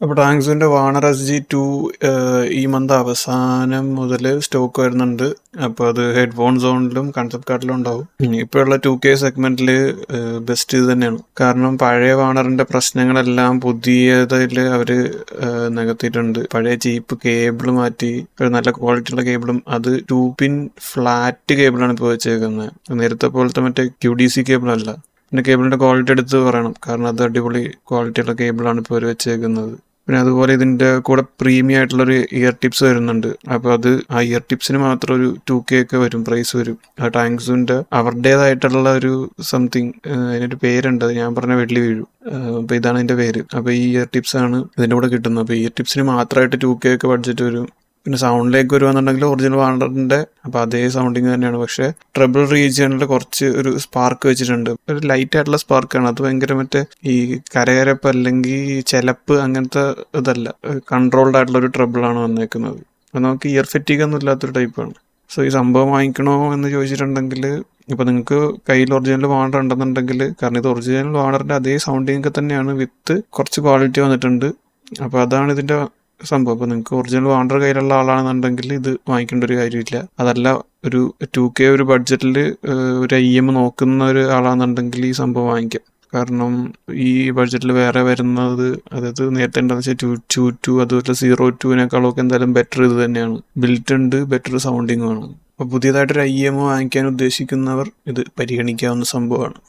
അപ്പോൾ ടാങ്സിൻ്റെ Warner SG2 ഈ month അവസാനം മുതൽ സ്റ്റോക്ക് വരുന്നുണ്ട്. അപ്പോൾ അത് ഹെഡ്ഫോൺ സോണിലും കൺസെപ്റ്റ് കാർഡിലും ഉണ്ടാവും. ഇപ്പോഴുള്ള 2K സെഗ്മെന്റിൽ ബെസ്റ്റ് ഇത് തന്നെയാണ്. കാരണം പഴയ വാണറിന്റെ പ്രശ്നങ്ങളെല്ലാം പുതിയതിൽ അവർ നികത്തിയിട്ടുണ്ട്. പഴയ ചീപ്പ് കേബിൾ മാറ്റി ഒരു നല്ല ക്വാളിറ്റിയുള്ള കേബിളും, അത് 2 പിൻ ഫ്ലാറ്റ് കേബിളാണ് ഇപ്പോൾ വെച്ചേക്കുന്നത്. നേരത്തെ പോലത്തെ മറ്റേ QDC കേബിൾ അല്ല. പിന്നെ കേബിളിന്റെ ക്വാളിറ്റി എടുത്ത് പറയണം, കാരണം അത് അടിപൊളി ക്വാളിറ്റിയുള്ള കേബിളാണ് ഇപ്പോൾ അവർ വെച്ചേക്കുന്നത്. പിന്നെ അതുപോലെ ഇതിന്റെ കൂടെ പ്രീമിയം ആയിട്ടുള്ളൊരു ഇയർ ടിപ്സ് വരുന്നുണ്ട്. അപ്പോൾ അത് ആ ഇയർ ടിപ്സിന് മാത്രം ഒരു 2K ഒക്കെ വരും, പ്രൈസ് വരും. ആ ടാങ്സിന്റെ അവരുടേതായിട്ടുള്ള ഒരു സംതിങ്, അതിനൊരു പേരുണ്ട്, അത് ഞാൻ പറഞ്ഞ വെള്ളി വീഴും. അപ്പോൾ ഇതാണ് ഇതിന്റെ പേര്. അപ്പോൾ ഈ ഇയർ ടിപ്സ് ആണ് ഇതിന്റെ കൂടെ കിട്ടുന്നത്. അപ്പോൾ ഇയർ ടിപ്സിന് മാത്രമായിട്ട് 2K ഒക്കെ ബഡ്ജറ്റ് വരും. പിന്നെ സൗണ്ടിലേക്ക് വരുവാന്നുണ്ടെങ്കിൽ ഒറിജിനൽ വാണ്ടറിന്റെ അപ്പോൾ അതേ സൗണ്ടിങ് തന്നെയാണ്. പക്ഷെ ട്രബിൾ റീജിയനിൽ കുറച്ച് ഒരു സ്പാർക്ക് വെച്ചിട്ടുണ്ട്. ഒരു ലൈറ്റ് ആയിട്ടുള്ള സ്പാർക്കാണ്. അത് ഭയങ്കര മറ്റേ ഈ കരകരപ്പ് അല്ലെങ്കിൽ ചെലപ്പ് അങ്ങനത്തെ ഇതല്ല, കൺട്രോൾഡ് ആയിട്ടുള്ള ഒരു ട്രബിളാണ് വന്നേക്കുന്നത്. അപ്പോൾ നമുക്ക് ഇയർ ഫെറ്റിക് ഒന്നും ഇല്ലാത്തൊരു ടൈപ്പാണ്. സോ ഈ സംഭവം വാങ്ങിക്കണോ എന്ന് ചോദിച്ചിട്ടുണ്ടെങ്കിൽ, ഇപ്പോൾ നിങ്ങൾക്ക് കയ്യിൽ ഒറിജിനൽ വാണ്ടർ ഉണ്ടെന്നുണ്ടെങ്കിൽ, കാരണം ഇത് ഒറിജിനൽ വാണ്ടറിന്റെ അതേ സൗണ്ടിങ് ഒക്കെ തന്നെയാണ്, വിത്ത് കുറച്ച് ക്വാളിറ്റി വന്നിട്ടുണ്ട്. അപ്പോൾ അതാണ് ഇതിന്റെ സംഭവം. അപ്പോൾ നിങ്ങൾക്ക് ഒറിജിനൽ വാണ്ടർ കയ്യിലുള്ള ആളാണെന്നുണ്ടെങ്കിൽ ഇത് വാങ്ങിക്കേണ്ട ഒരു കാര്യമില്ല. അതല്ല ഒരു 2K ഒരു ബഡ്ജറ്റിൽ ഒരു IM നോക്കുന്ന ഒരു ആളാണെന്നുണ്ടെങ്കിൽ ഈ സംഭവം വാങ്ങിക്കാം. കാരണം ഈ ബഡ്ജറ്റിൽ വേറെ വരുന്നത്, അതായത് നേരത്തെ എന്താണെന്ന് വെച്ചാൽ 222 അതുപോലെ 02-നേക്കാളൊക്കെ എന്തായാലും ബെറ്റർ ഇത് തന്നെയാണ്. ബിൽറ്റ് ഉണ്ട്, ബെറ്റർ സൗണ്ടിങ്ങും ആണ്. അപ്പോൾ പുതിയതായിട്ടൊരു IM വാങ്ങിക്കാൻ ഉദ്ദേശിക്കുന്നവർ ഇത് പരിഗണിക്കാവുന്ന സംഭവമാണ്.